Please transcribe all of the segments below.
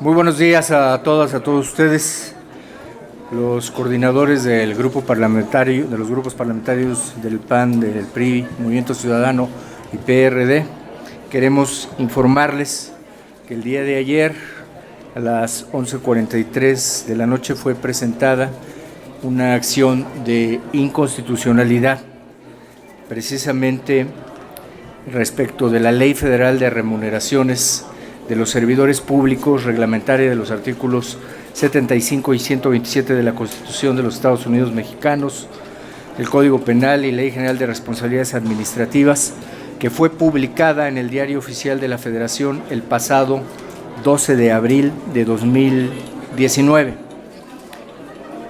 Muy buenos días a todas, a todos ustedes, los coordinadores del grupo parlamentario, de los grupos parlamentarios del PAN, del PRI, Movimiento Ciudadano y PRD. Queremos informarles que el día de ayer, a las 11:43 de la noche, fue presentada una acción de inconstitucionalidad, precisamente respecto de la Ley Federal de Remuneraciones de los servidores públicos, reglamentaria de los artículos 75 y 127 de la Constitución de los Estados Unidos mexicanos, el Código Penal y Ley General de Responsabilidades Administrativas, que fue publicada en el Diario Oficial de la Federación el pasado 12 de abril de 2019.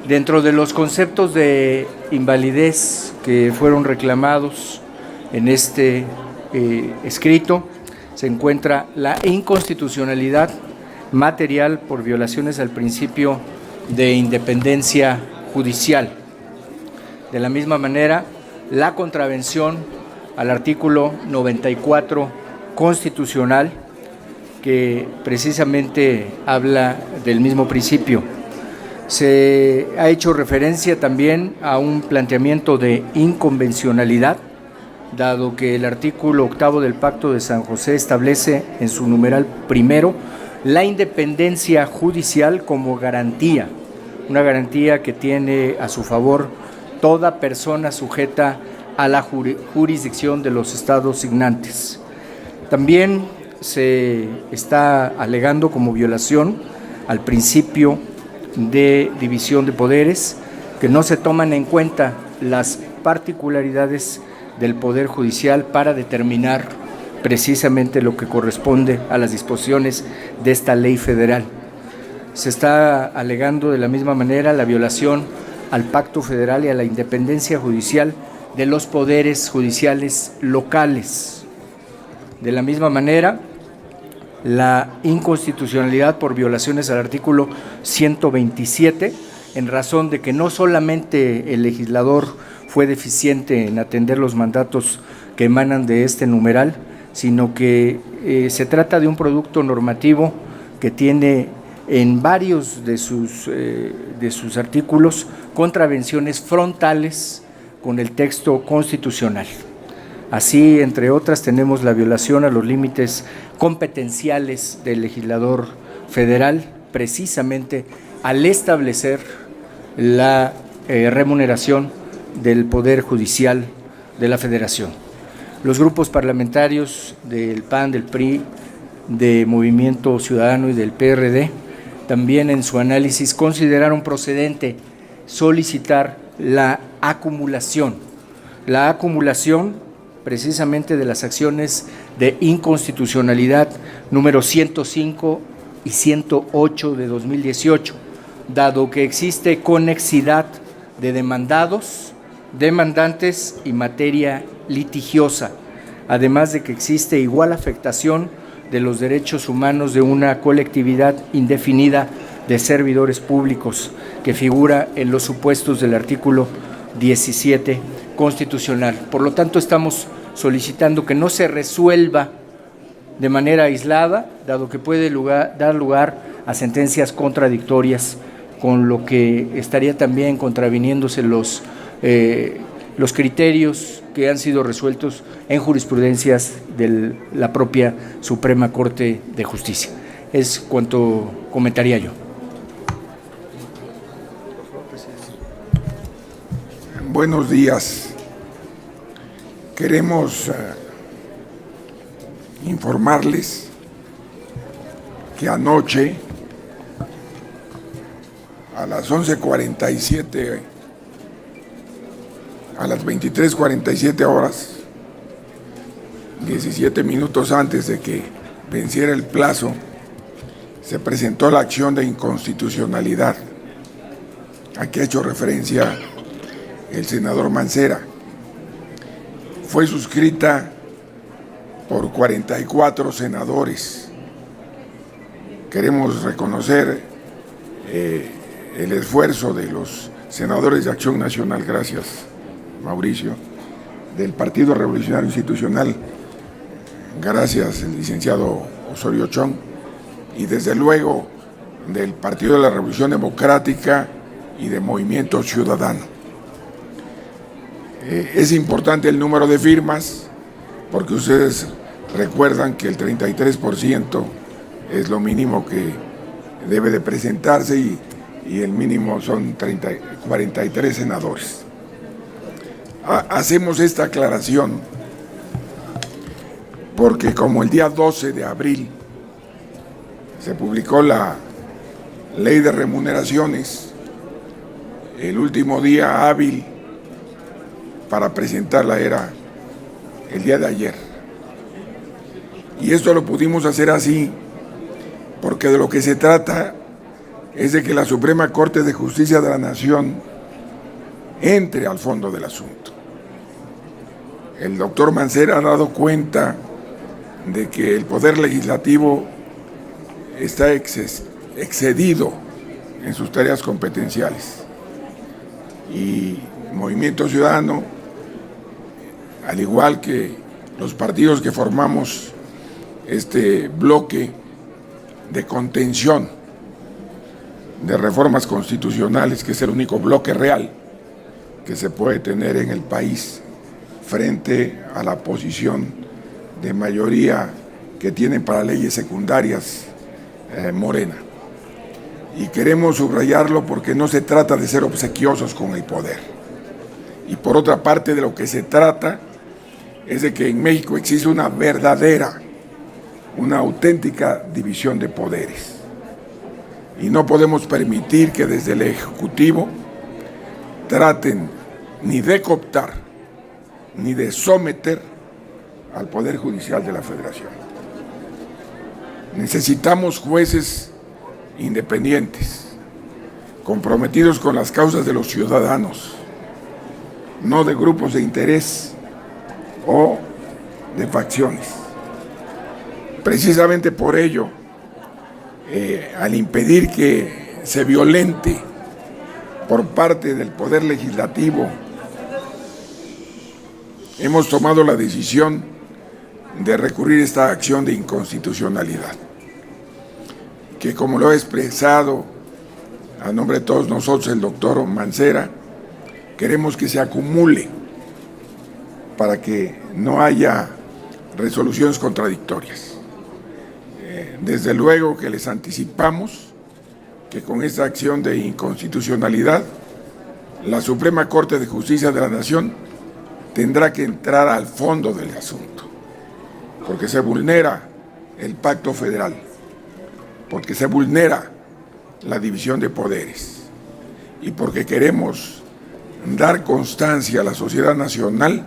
Dentro de los conceptos de invalidez que fueron reclamados en este escrito, se encuentra la inconstitucionalidad material por violaciones al principio de independencia judicial. De la misma manera, la contravención al artículo 94 constitucional, que precisamente habla del mismo principio. Se ha hecho referencia también a un planteamiento de inconvencionalidad, dado que el artículo 8 del Pacto de San José establece en su numeral primero la independencia judicial como garantía, una garantía que tiene a su favor toda persona sujeta a la jurisdicción de los estados signantes. También se está alegando como violación al principio de división de poderes, que no se toman en cuenta las particularidades del Poder Judicial para determinar precisamente lo que corresponde a las disposiciones de esta ley federal. Se está alegando de la misma manera la violación al Pacto Federal y a la independencia judicial de los poderes judiciales locales. De la misma manera, la inconstitucionalidad por violaciones al artículo 127, en razón de que no solamente el legislador fue deficiente en atender los mandatos que emanan de este numeral, sino que se trata de un producto normativo que tiene en varios de sus artículos contravenciones frontales con el texto constitucional. Así, entre otras, tenemos la violación a los límites competenciales del legislador federal, precisamente al establecer la remuneración del Poder Judicial de la Federación. Los grupos parlamentarios del PAN, del PRI, de Movimiento Ciudadano y del PRD también en su análisis consideraron procedente solicitar la acumulación precisamente de las acciones de inconstitucionalidad número 105 y 108 de 2018, dado que existe conexidad de demandados, demandantes y materia litigiosa, además de que existe igual afectación de los derechos humanos de una colectividad indefinida de servidores públicos que figura en los supuestos del artículo 17 constitucional. Por lo tanto, estamos solicitando que no se resuelva de manera aislada, dado que puede dar lugar a sentencias contradictorias, con lo que estaría también contraviniéndose los criterios que han sido resueltos en jurisprudencias de la propia Suprema Corte de Justicia. Es cuanto comentaría yo. Buenos días. Queremos informarles que anoche, a las 11:47, a las 23:47 horas, 17 minutos antes de que venciera el plazo, se presentó la acción de inconstitucionalidad a que ha hecho referencia el senador Mancera. Fue suscrita por 44 senadores. Queremos reconocer el esfuerzo de los senadores de Acción Nacional, gracias Mauricio, del Partido Revolucionario Institucional, gracias el licenciado Osorio Chong, y desde luego del Partido de la Revolución Democrática y de Movimiento Ciudadano. Es importante el número de firmas porque ustedes recuerdan que el 33% es lo mínimo que debe de presentarse y el mínimo son 43 senadores. Hacemos esta aclaración porque como el día 12 de abril se publicó la Ley de Remuneraciones, el último día hábil para presentarla era el día de ayer. Y esto lo pudimos hacer así porque de lo que se trata es de que la Suprema Corte de Justicia de la Nación entre al fondo del asunto. El doctor Mancera ha dado cuenta de que el Poder Legislativo está excedido en sus tareas competenciales. Y Movimiento Ciudadano, al igual que los partidos que formamos este bloque de contención de reformas constitucionales, que es el único bloque real que se puede tener en el país frente a la posición de mayoría que tienen para leyes secundarias Morena. Y queremos subrayarlo porque no se trata de ser obsequiosos con el poder. Y por otra parte, de lo que se trata es de que en México existe una verdadera, una auténtica división de poderes. Y no podemos permitir que desde el Ejecutivo traten ni de cooptar ni de someter al Poder Judicial de la Federación. Necesitamos jueces independientes, comprometidos con las causas de los ciudadanos, no de grupos de interés o de facciones. Precisamente por ello, al impedir que se violente por parte del Poder Legislativo, hemos tomado la decisión de recurrir a esta acción de inconstitucionalidad, que como lo ha expresado a nombre de todos nosotros el doctor Mancera, queremos que se acumule para que no haya resoluciones contradictorias. Desde luego que les anticipamos que con esta acción de inconstitucionalidad, la Suprema Corte de Justicia de la Nación tendrá que entrar al fondo del asunto, porque se vulnera el pacto federal, porque se vulnera la división de poderes y porque queremos dar constancia a la sociedad nacional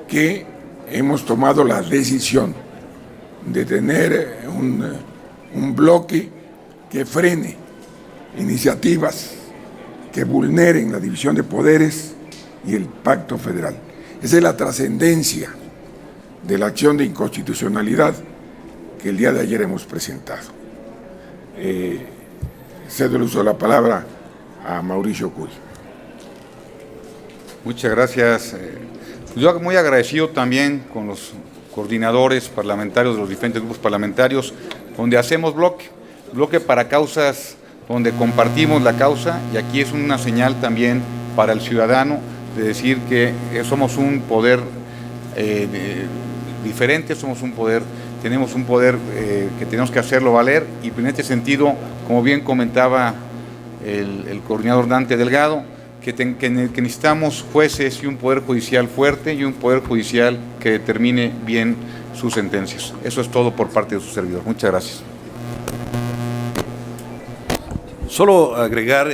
que hemos tomado la decisión de tener un bloque que frene iniciativas que vulneren la división de poderes y el pacto federal. Esa es la trascendencia de la acción de inconstitucionalidad que el día de ayer hemos presentado. Cedo el uso de la palabra a Mauricio Curi. Muchas gracias. Yo muy agradecido también con los coordinadores parlamentarios de los diferentes grupos parlamentarios, donde hacemos bloque para causas, donde compartimos la causa, y aquí es una señal también para el ciudadano de decir que somos un poder diferente, tenemos un poder que tenemos que hacerlo valer, y en este sentido, como bien comentaba el coordinador Dante Delgado, que necesitamos jueces y un poder judicial fuerte y un poder judicial que determine bien sus sentencias. Eso es todo por parte de su servidor. Muchas gracias. Solo agregar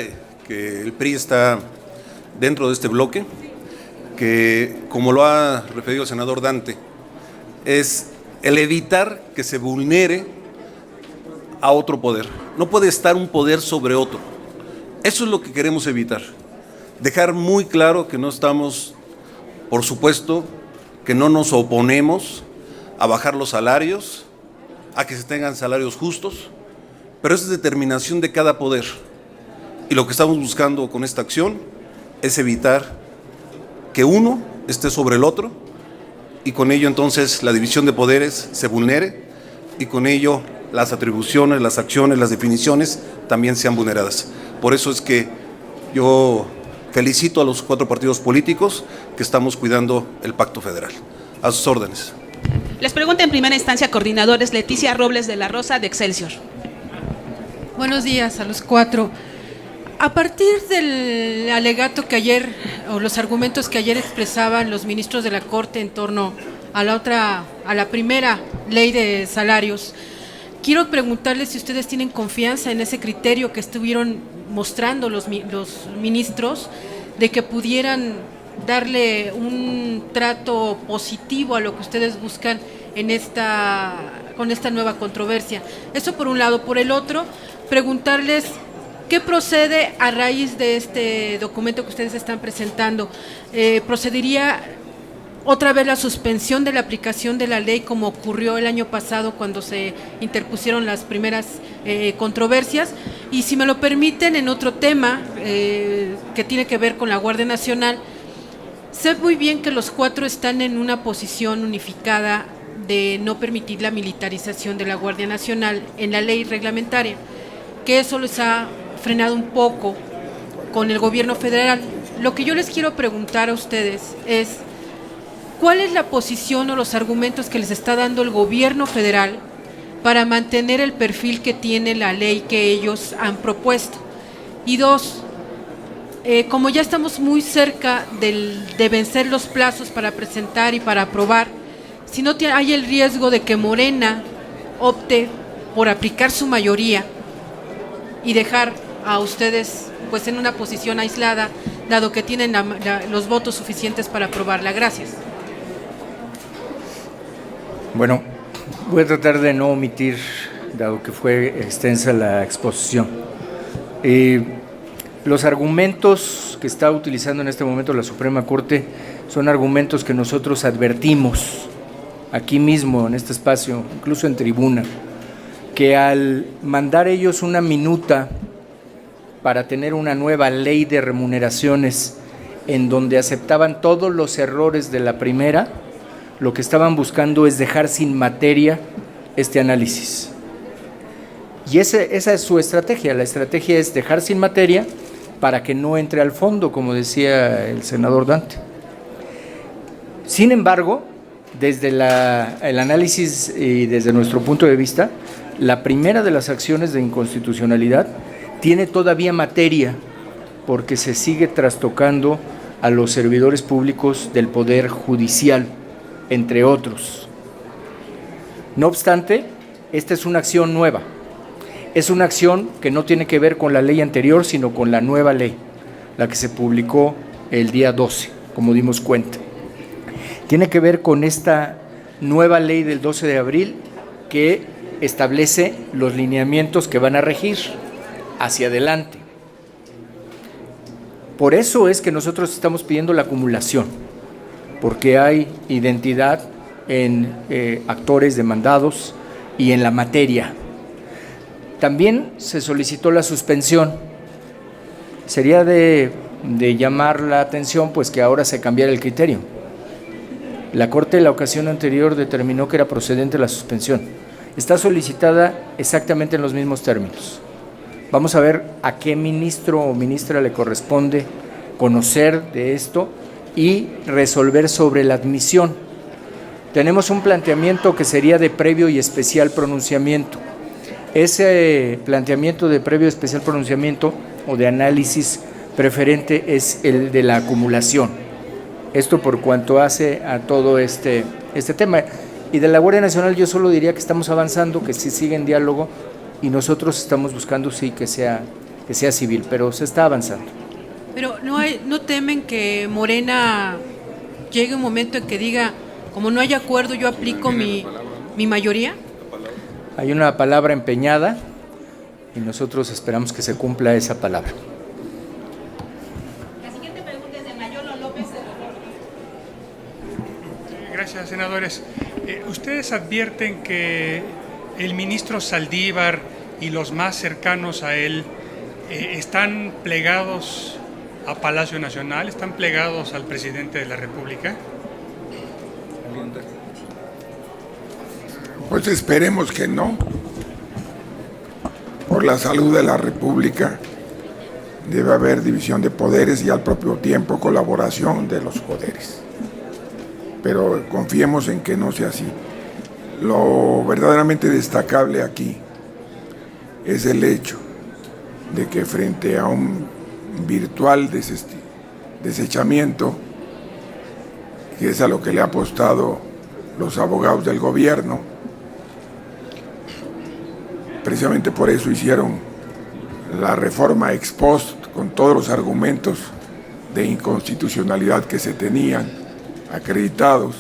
que el PRI está dentro de este bloque, que como lo ha referido el senador Dante, es el evitar que se vulnere a otro poder. No puede estar un poder sobre otro. Eso es lo que queremos evitar. Dejar muy claro que no estamos, por supuesto, que no nos oponemos a bajar los salarios, a que se tengan salarios justos, pero esa es determinación de cada poder. Y lo que estamos buscando con esta acción es evitar que uno esté sobre el otro, y con ello entonces la división de poderes se vulnere, y con ello las atribuciones, las acciones, las definiciones también sean vulneradas. Por eso es que yo felicito a los 4 partidos políticos que estamos cuidando el pacto federal. A sus órdenes. Les pregunto en primera instancia, coordinadores, Leticia Robles de la Rosa, de Excelsior. Buenos días a los 4. A partir del alegato que ayer, o los argumentos que ayer expresaban los ministros de la Corte en torno a la primera ley de salarios, quiero preguntarles si ustedes tienen confianza en ese criterio que estuvieron mostrando los ministros, de que pudieran darle un trato positivo a lo que ustedes buscan con esta nueva controversia. Eso por un lado. Por el otro, preguntarles qué procede a raíz de este documento que ustedes están presentando. ¿Procedería otra vez la suspensión de la aplicación de la ley, como ocurrió el año pasado cuando se interpusieron las primeras controversias? Y si me lo permiten, en otro tema que tiene que ver con la Guardia Nacional, sé muy bien que los 4 están en una posición unificada de no permitir la militarización de la Guardia Nacional en la ley reglamentaria, que eso les ha frenado un poco con el gobierno federal. Lo que yo les quiero preguntar a ustedes es, ¿cuál es la posición o los argumentos que les está dando el gobierno federal para mantener el perfil que tiene la ley que ellos han propuesto? Y 2, como ya estamos muy cerca de vencer los plazos para presentar y para aprobar, si no hay el riesgo de que Morena opte por aplicar su mayoría y dejar a ustedes pues en una posición aislada, dado que tienen los votos suficientes para aprobarla. Gracias. Bueno, voy a tratar de no omitir, dado que fue extensa la exposición. Los argumentos que está utilizando en este momento la Suprema Corte son argumentos que nosotros advertimos aquí mismo, en este espacio, incluso en tribuna, que al mandar ellos una minuta para tener una nueva ley de remuneraciones en donde aceptaban todos los errores de la primera, lo que estaban buscando es dejar sin materia este análisis. Y esa es su estrategia. La estrategia es dejar sin materia para que no entre al fondo, como decía el senador Dante. Sin embargo, desde el análisis y desde nuestro punto de vista, la primera de las acciones de inconstitucionalidad tiene todavía materia porque se sigue trastocando a los servidores públicos del Poder Judicial, entre otros. No obstante, esta es una acción nueva. Es una acción que no tiene que ver con la ley anterior, sino con la nueva ley, la que se publicó el día 12, como dimos cuenta. Tiene que ver con esta nueva ley del 12 de abril que establece los lineamientos que van a regir hacia adelante. Por eso es que nosotros estamos pidiendo la acumulación, porque hay identidad en actores demandados y en la materia. También se solicitó la suspensión. Sería de llamar la atención pues que ahora se cambiara el criterio. La Corte en la ocasión anterior determinó que era procedente la suspensión. Está solicitada exactamente en los mismos términos. Vamos a ver a qué ministro o ministra le corresponde conocer de esto y resolver sobre la admisión. Tenemos un planteamiento que sería de previo y especial pronunciamiento. Ese planteamiento de previo y especial pronunciamiento o de análisis preferente es el de la acumulación. Esto por cuanto hace a todo este tema. Y de la Guardia Nacional yo solo diría que estamos avanzando, que sí sigue en diálogo y nosotros estamos buscando sí que sea civil, pero se está avanzando. Pero ¿no temen que Morena llegue un momento en que diga, como no hay acuerdo, yo aplico mi mayoría? Hay una palabra empeñada y nosotros esperamos que se cumpla esa palabra. La siguiente pregunta es de Mayolo López de Obrador. Gracias, senadores. ¿Ustedes advierten que el ministro Saldívar y los más cercanos a él están plegados a Palacio Nacional, están plegados al presidente de la República? Pues esperemos que no, por la salud de la República debe haber división de poderes y al propio tiempo colaboración de los poderes. Pero confiemos en que no sea así. Lo verdaderamente destacable aquí es el hecho de que frente a un virtual desechamiento, que es a lo que le ha apostado los abogados del gobierno, precisamente por eso hicieron la reforma ex post con todos los argumentos de inconstitucionalidad que se tenían acreditados.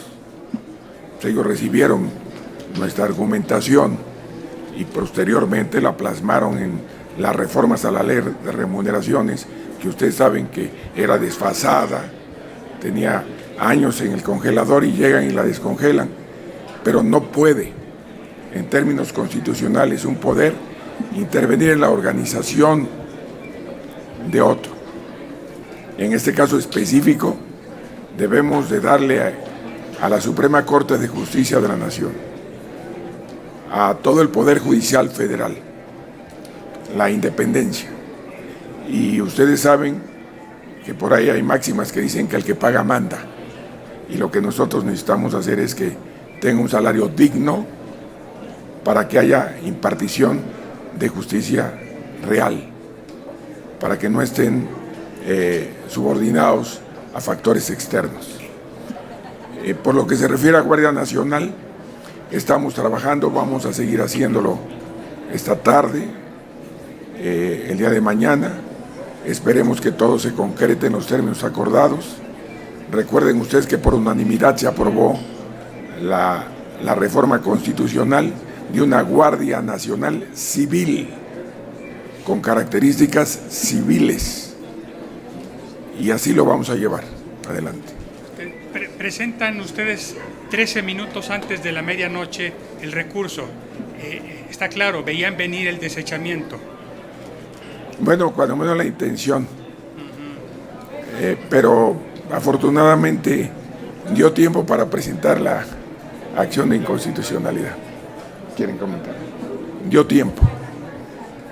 Ellos recibieron nuestra argumentación y posteriormente la plasmaron en las reformas a la ley de remuneraciones, que ustedes saben que era desfasada, tenía años en el congelador y llegan y la descongelan, pero no puede, en términos constitucionales, un poder intervenir en la organización de otro. En este caso específico, debemos de darle a la Suprema Corte de Justicia de la Nación, a todo el Poder Judicial Federal, la independencia. Y ustedes saben que por ahí hay máximas que dicen que el que paga manda. Y lo que nosotros necesitamos hacer es que tenga un salario digno para que haya impartición de justicia real, para que no estén subordinados a factores externos. Por lo que se refiere a Guardia Nacional, estamos trabajando, vamos a seguir haciéndolo esta tarde, el día de mañana. Esperemos que todo se concrete en los términos acordados. Recuerden ustedes que por unanimidad se aprobó la reforma constitucional de una Guardia Nacional civil, con características civiles. Y así lo vamos a llevar adelante. Presentan ustedes 13 minutos antes de la medianoche el recurso. Está claro, veían venir el desechamiento. Bueno, cuando menos la intención. Pero afortunadamente dio tiempo para presentar la acción de inconstitucionalidad. ¿Quieren comentar? Dio tiempo.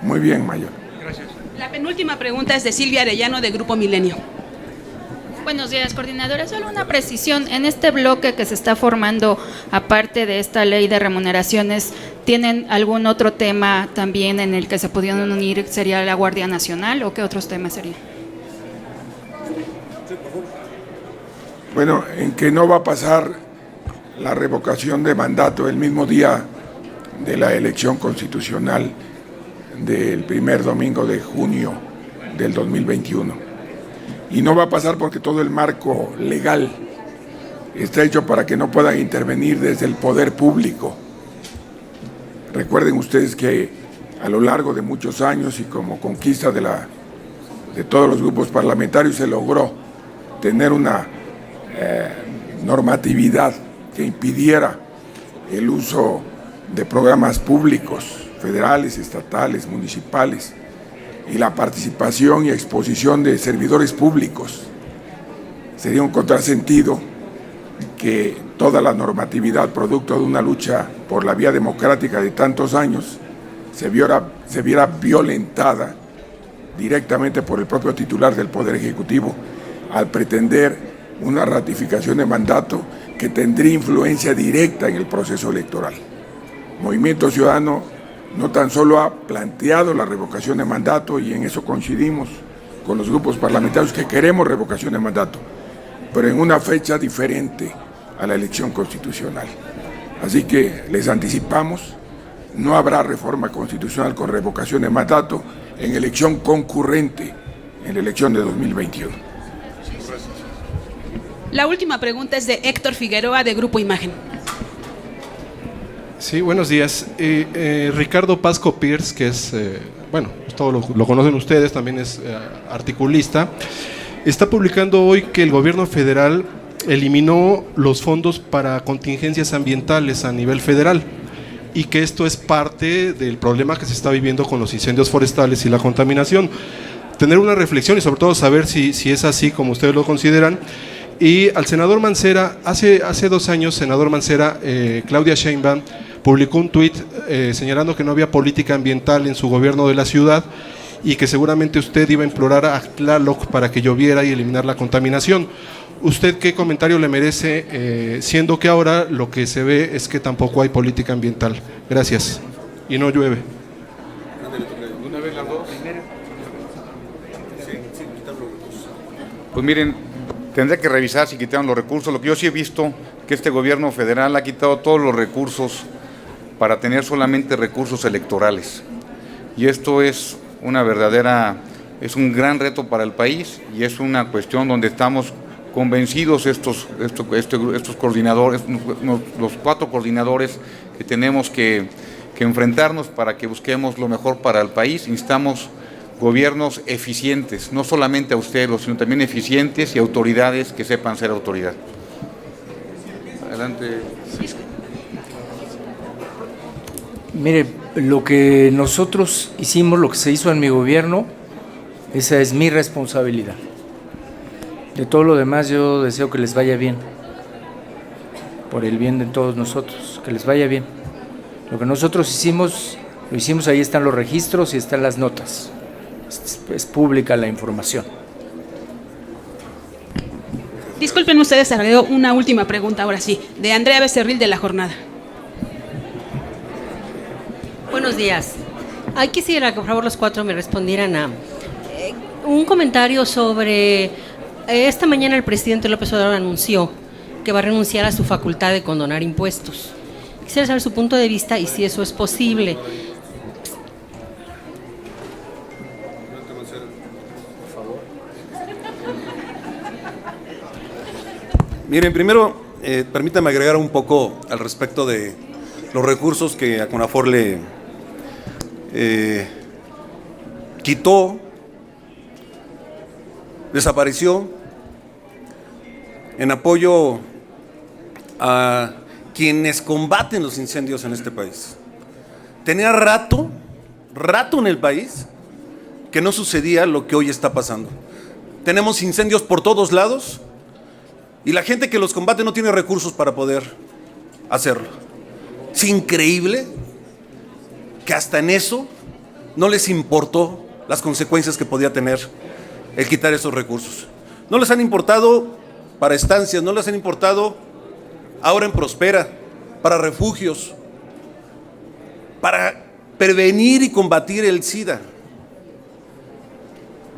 Muy bien, Mayor. Gracias. La penúltima pregunta es de Silvia Arellano, de Grupo Milenio. Buenos días, coordinadora. Solo una precisión. En este bloque que se está formando, aparte de esta ley de remuneraciones, ¿tienen algún otro tema también en el que se pudieran unir? ¿Sería la Guardia Nacional o qué otros temas serían? Bueno, en que no va a pasar la revocación de mandato el mismo día de la elección constitucional del primer domingo de junio del 2021. Y no va a pasar porque todo el marco legal está hecho para que no puedan intervenir desde el poder público. Recuerden ustedes que a lo largo de muchos años y como conquista de todos los grupos parlamentarios se logró tener una normatividad que impidiera el uso de programas públicos, federales, estatales, municipales, y la participación y exposición de servidores públicos. Sería un contrasentido que toda la normatividad, producto de una lucha por la vía democrática de tantos años, se viera violentada directamente por el propio titular del Poder Ejecutivo al pretender una ratificación de mandato que tendría influencia directa en el proceso electoral. Movimiento Ciudadano no tan solo ha planteado la revocación de mandato, y en eso coincidimos con los grupos parlamentarios que queremos revocación de mandato, pero en una fecha diferente a la elección constitucional. Así que les anticipamos, no habrá reforma constitucional con revocación de mandato en elección concurrente, en la elección de 2021. La última pregunta es de Héctor Figueroa, de Grupo Imagen. Sí, buenos días. Ricardo Pasco Pierce, que es, todos lo conocen ustedes, también es articulista, está publicando hoy que el gobierno federal eliminó los fondos para contingencias ambientales a nivel federal y que esto es parte del problema que se está viviendo con los incendios forestales y la contaminación. Tener una reflexión y sobre todo saber si es así como ustedes lo consideran. Y al senador Mancera, hace 2 años, senador Mancera, Claudia Sheinbaum publicó un tuit señalando que no había política ambiental en su gobierno de la ciudad y que seguramente usted iba a implorar a Tlaloc para que lloviera y eliminar la contaminación. ¿Usted qué comentario le merece, siendo que ahora lo que se ve es que tampoco hay política ambiental? Gracias. Y no llueve. ¿Una vez las dos? Pues miren, tendré que revisar si quitaron los recursos. Lo que yo sí he visto, que este gobierno federal ha quitado todos los recursos para tener solamente recursos electorales. Y esto es es un gran reto para el país y es una cuestión donde estamos convencidos estos coordinadores, los 4 coordinadores que tenemos que enfrentarnos para que busquemos lo mejor para el país. Necesitamos gobiernos eficientes, no solamente austeros, sino también eficientes y autoridades que sepan ser autoridad. Adelante. Mire, lo que nosotros hicimos, lo que se hizo en mi gobierno, esa es mi responsabilidad. De todo lo demás yo deseo que les vaya bien, por el bien de todos nosotros, que les vaya bien. Lo que nosotros hicimos, lo hicimos, ahí están los registros y están las notas. Es pública la información. Disculpen ustedes, agrego una última pregunta, ahora sí, de Andrea Becerril de La Jornada. Buenos días. Quisiera que por favor los 4 me respondieran a un comentario sobre esta mañana el presidente López Obrador anunció que va a renunciar a su facultad de condonar impuestos. Quisiera saber su punto de vista y si eso es posible. Miren, primero, permítame agregar un poco al respecto de los recursos que a CONAFOR le quitó, desapareció en apoyo a quienes combaten los incendios en este país. Tenía rato en el país que no sucedía lo que hoy está pasando. Tenemos incendios por todos lados y la gente que los combate no tiene recursos para poder hacerlo. Es increíble que hasta en eso no les importó las consecuencias que podía tener el quitar esos recursos. No les han importado para estancias, no les han importado ahora en Prospera, para refugios, para prevenir y combatir el SIDA.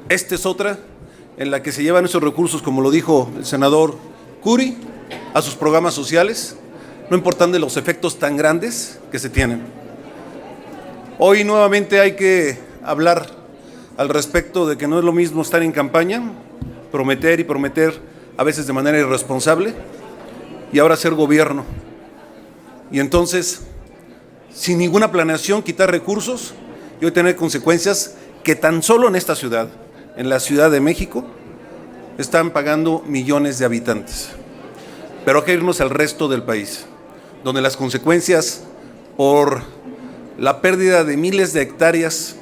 Esta es otra en la que se llevan esos recursos, como lo dijo el senador Curi, a sus programas sociales, no importando los efectos tan grandes que se tienen. Hoy nuevamente hay que hablar al respecto de que no es lo mismo estar en campaña, prometer y prometer a veces de manera irresponsable, y ahora ser gobierno. Y entonces, sin ninguna planeación, quitar recursos y hoy tener consecuencias que tan solo en esta ciudad, en la Ciudad de México, están pagando millones de habitantes. Pero hay que irnos al resto del país, donde las consecuencias por la pérdida de miles de hectáreas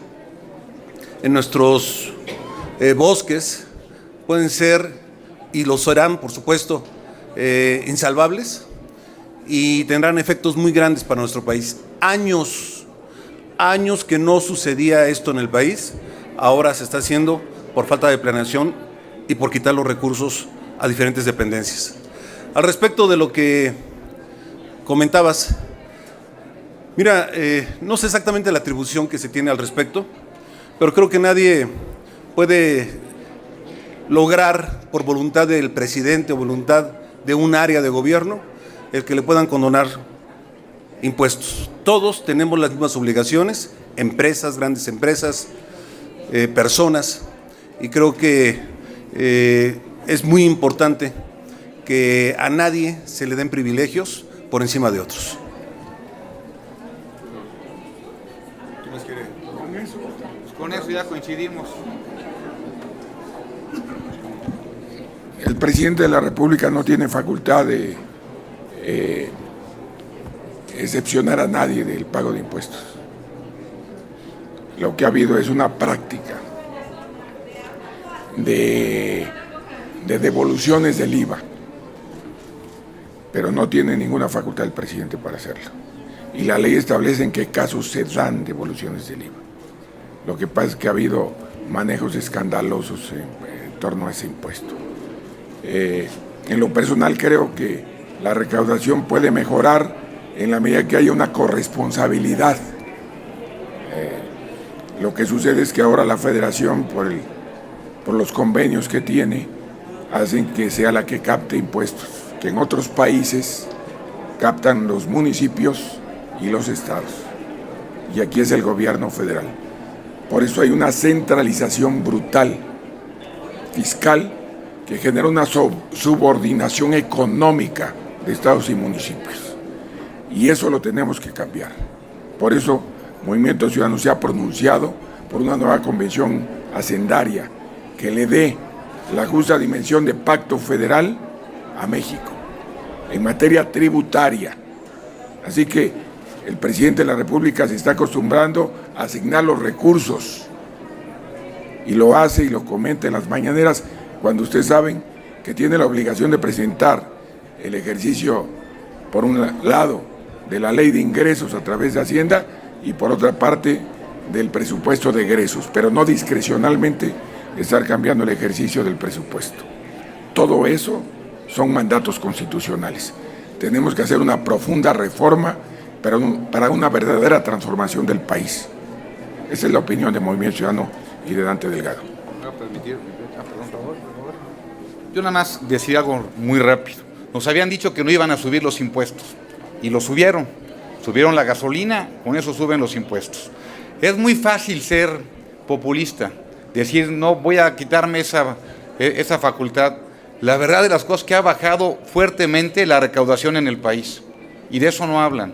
en nuestros bosques pueden ser, y lo serán, por supuesto, insalvables y tendrán efectos muy grandes para nuestro país. Años que no sucedía esto en el país, ahora se está haciendo por falta de planeación y por quitar los recursos a diferentes dependencias. Al respecto de lo que comentabas, mira, no sé exactamente la atribución que se tiene al respecto, pero creo que nadie puede lograr por voluntad del presidente o voluntad de un área de gobierno el que le puedan condonar impuestos. Todos tenemos las mismas obligaciones, empresas, grandes empresas, personas, y creo que es muy importante que a nadie se le den privilegios por encima de otros. ¿Qué más quiere? Con eso ya coincidimos. El presidente de la República no tiene facultad de excepcionar a nadie del pago de impuestos. Lo que ha habido es una práctica de devoluciones del IVA, pero no tiene ninguna facultad el presidente para hacerlo. y la ley establece en qué casos se dan devoluciones del IVA. Lo que pasa es que ha habido manejos escandalosos en torno a ese impuesto. En lo personal creo que la recaudación puede mejorar en la medida que haya una corresponsabilidad. Lo que sucede es que ahora la Federación, por los convenios que tiene, hacen que sea la que capte impuestos, que en otros países captan los municipios y los estados. Y aquí es el gobierno federal. Por eso hay una centralización brutal fiscal que genera una subordinación económica de estados y municipios. Y eso lo tenemos que cambiar. Por eso Movimiento Ciudadano se ha pronunciado por una nueva convención hacendaria que le dé la justa dimensión de pacto federal a México en materia tributaria. Así que el presidente de la República se está acostumbrando a asignar los recursos y lo hace y lo comenta en las mañaneras cuando ustedes saben que tiene la obligación de presentar el ejercicio, por un lado, de la ley de ingresos a través de Hacienda y por otra parte del presupuesto de egresos, pero no discrecionalmente estar cambiando el ejercicio del presupuesto. Todo eso son mandatos constitucionales. Tenemos que hacer una profunda reforma para una verdadera transformación del país. Esa es la opinión de Movimiento Ciudadano y de Dante Delgado. Yo nada más decir algo muy rápido. Nos habían dicho que no iban a subir los impuestos y lo subieron. Subieron la gasolina, con eso suben los impuestos. Es muy fácil ser populista, decir no voy a quitarme esa facultad. La verdad de las cosas es que ha bajado fuertemente la recaudación en el país y de eso no hablan.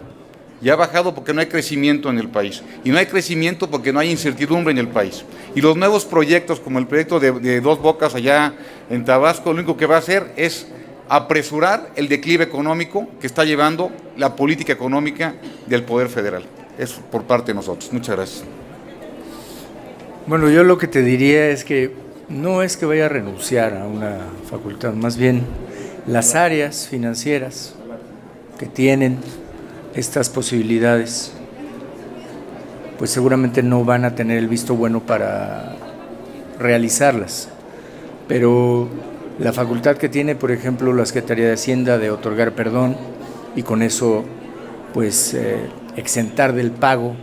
Y ha bajado porque no hay crecimiento en el país. Y no hay crecimiento porque no hay incertidumbre en el país. Y los nuevos proyectos, como el proyecto de Dos Bocas allá en Tabasco, lo único que va a hacer es apresurar el declive económico que está llevando la política económica del Poder Federal. Eso por parte de nosotros. Muchas gracias. Bueno, yo lo que te diría es que no es que vaya a renunciar a una facultad, más bien las áreas financieras que tienen estas posibilidades, pues seguramente no van a tener el visto bueno para realizarlas. Pero la facultad que tiene, por ejemplo, la Secretaría de Hacienda de otorgar perdón y con eso, pues, exentar del pago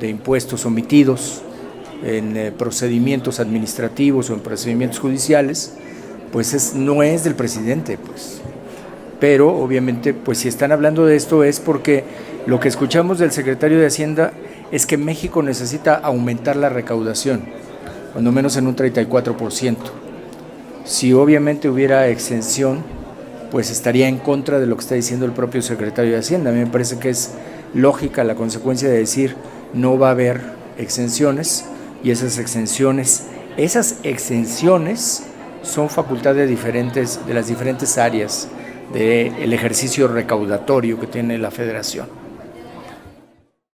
de impuestos omitidos en procedimientos administrativos o en procedimientos judiciales, pues no es del presidente, pues. Pero obviamente, pues si están hablando de esto es porque lo que escuchamos del secretario de Hacienda es que México necesita aumentar la recaudación, cuando menos en un 34%. Si obviamente hubiera exención, pues estaría en contra de lo que está diciendo el propio secretario de Hacienda. A mí me parece que es lógica la consecuencia de decir no va a haber exenciones y esas exenciones son facultad de las diferentes áreas del ejercicio recaudatorio que tiene la Federación.